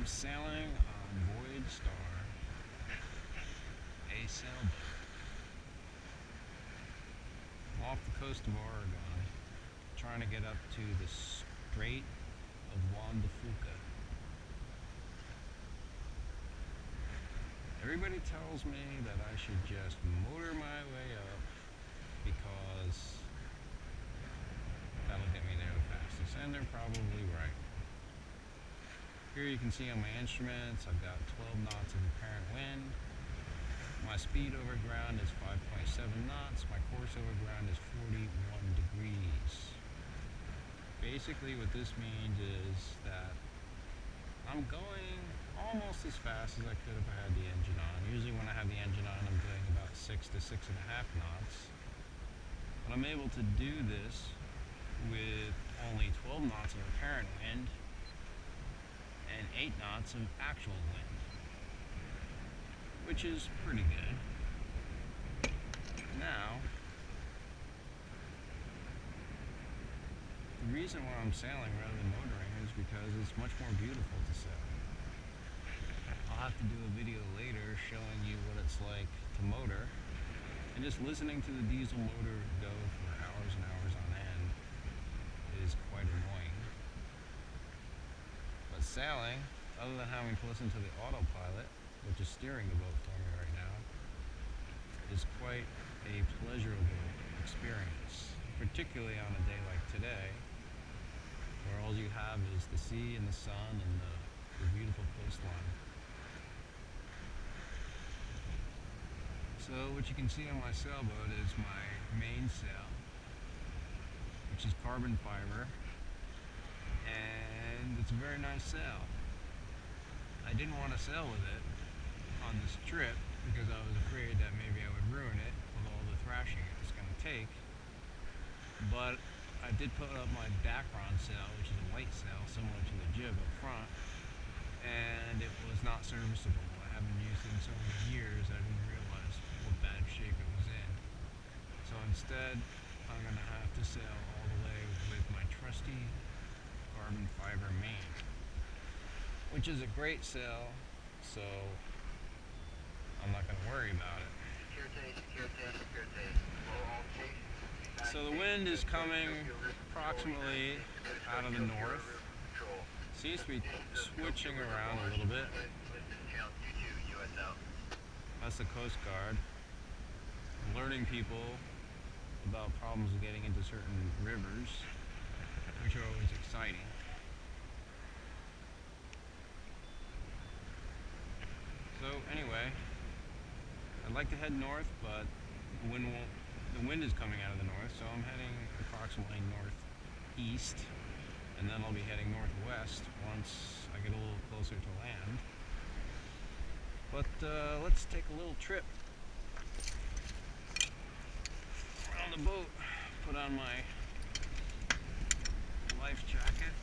sailing on Void Star, a sailboat, off the coast of Oregon, trying to get up to the Strait of Juan de Fuca. Everybody tells me that I should just motor my way up because that'll get me there the fastest, and they're probably right. Here you can see on my instruments, I've got 12 knots of apparent wind. My speed over ground is 5.7 knots. My course over ground is 41 degrees. Basically what this means is that I'm going almost as fast as I could if I had the engine on. Usually when I have the engine on, I'm doing about 6 to 6.5 knots. But I'm able to do this with only 12 knots of apparent wind and 8 knots of actual wind, which is pretty good. Now, the reason why I'm sailing rather than motoring is because it's much more beautiful to sail. I'll have to do a video later showing you what it's like to motor, and just listening to the diesel motor go for hours and hours on end is quite annoying. But sailing, other than having to listen to the autopilot, which is steering the boat for me right now, is quite a pleasurable experience, particularly on a day like today, where all you have is the sea and the sun and the beautiful coastline. So what you can see on my sailboat is my mainsail, which is carbon fiber, and it's a very nice sail. I didn't want to sail with it on this trip because I was afraid that maybe I would ruin it with all the thrashing it was going to take. But I did put up my Dacron sail, which is a white sail similar to the jib up front, and it was not serviceable. I haven't used it in so many years I didn't realize what bad shape it was in. So instead, I'm going to have to sail all the way with my trusty carbon fiber main, which is a great sail, so I'm not going to worry about it. So the wind is coming approximately out of the north. Seems to be switching around a little bit. That's the Coast Guard, alerting people about problems with getting into certain rivers, which are always exciting. So anyway, I'd like to head north, but the wind is coming out of the north, so I'm heading approximately northeast, and then I'll be heading northwest once I get a little closer to land. But let's take a little trip around the boat. Put on my life jacket.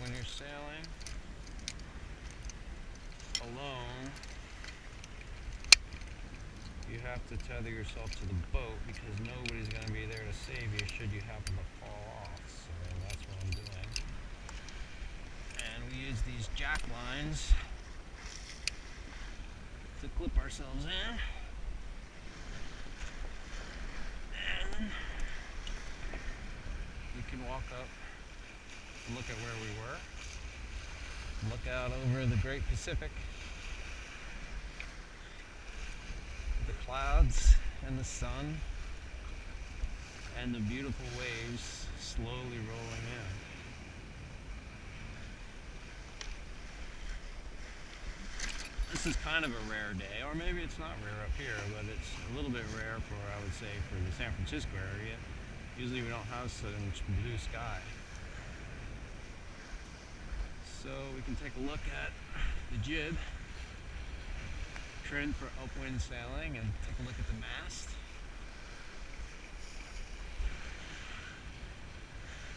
When you're sailing alone, you have to tether yourself to the boat because nobody's going to be there to save you should you happen to fall off. So that's what I'm doing. And we use these jack lines to clip ourselves in. And we can walk up and look at where we were. Look out over the Great Pacific. The clouds and the sun and the beautiful waves slowly rolling in. This is kind of a rare day, or maybe it's not rare up here, but it's a little bit rare for, I would say, for the San Francisco area. Usually we don't have such blue sky. So we can take a look at the jib, trimmed for upwind sailing, and take a look at the mast.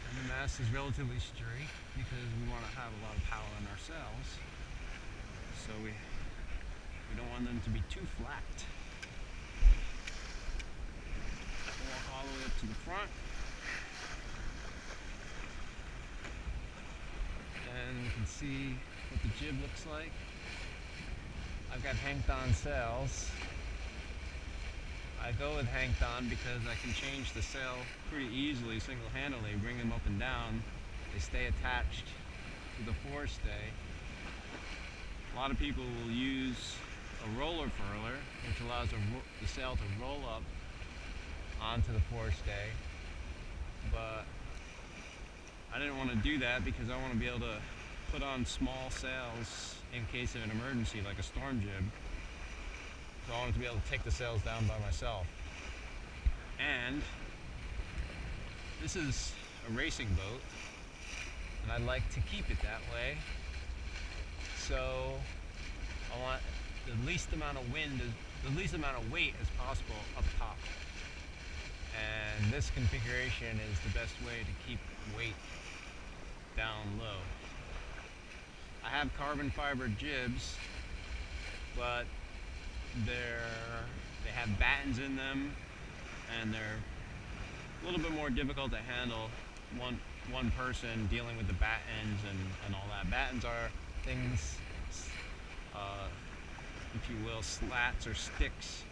And the mast is relatively straight because we want to have a lot of power in our sails. So we don't want them to be too flat. Walk all the way up to the front. and you can see what the jib looks like. I've got Hangthon sails. I go with Hangthon because I can change the sail pretty easily, single-handedly, bring them up and down. They stay attached to the forestay. A lot of people will use a roller furler, which allows the sail to roll up onto the forestay, but I didn't want to do that because I want to be able to put on small sails in case of an emergency, like a storm jib. So I wanted to be able to take the sails down by myself. And this is a racing boat, and I'd like to keep it that way. So I want the least amount of wind, the least amount of weight as possible up top. And this configuration is the best way to keep weight down low. I have carbon fiber jibs, but they have battens in them, and they're a little bit more difficult to handle one person dealing with the battens and all that. Battens are things, if you will, slats or sticks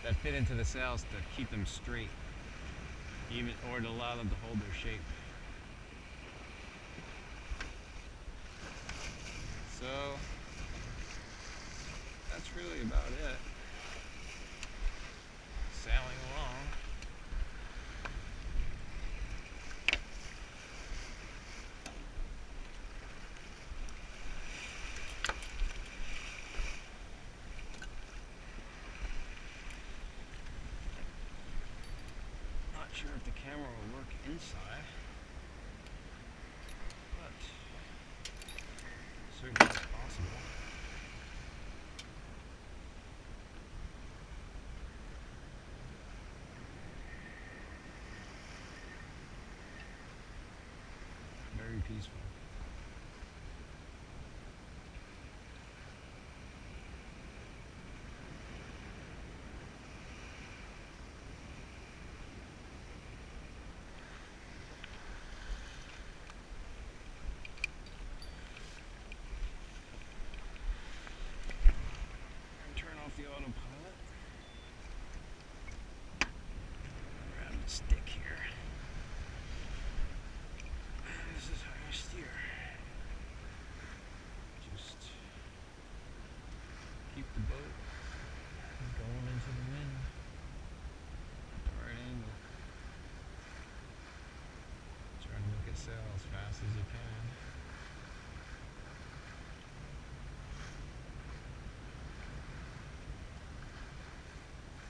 that fit into the sails to keep them straight, or to allow them to hold their shape. So that's really about it. Sailing along. Not sure if the camera will work inside, but certainly it's possible. Very peaceful. Turn off the autopilot. Grab the stick here. And this is how you steer. Just keep the boat going into the wind at the right angle. Try to make it sail as fast as you can.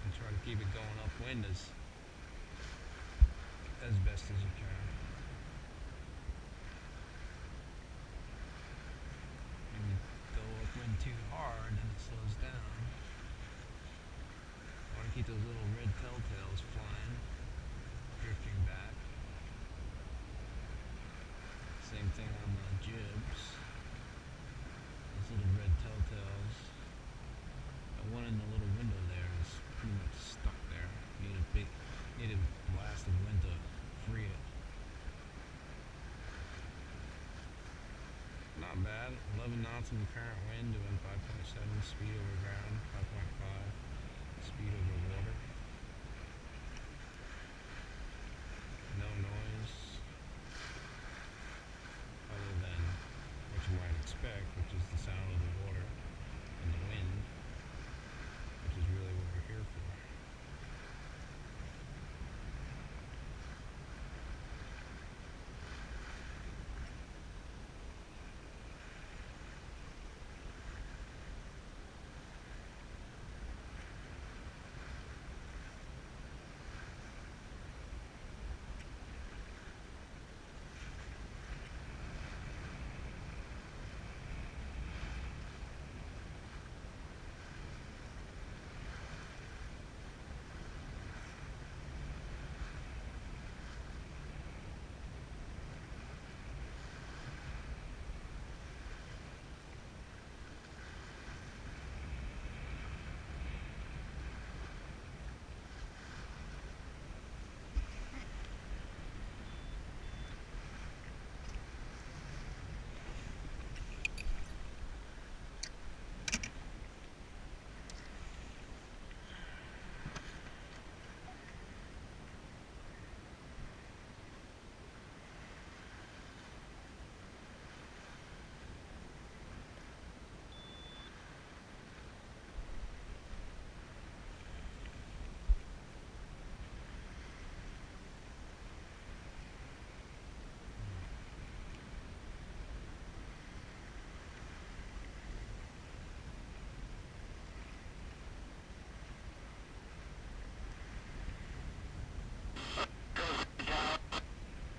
And try to keep it going upwind as best as you can. When you go upwind too hard, then it slows down. I want to keep those little red telltales flying, drifting back. Same thing on the jibs. Those little red telltales. The one in the little window there is pretty much stuck there. Need a blast of wind to free it. Not bad. 11 knots in apparent wind, doing 5.7 speed over ground, 5.5 speed over water. No noise other than what you might expect.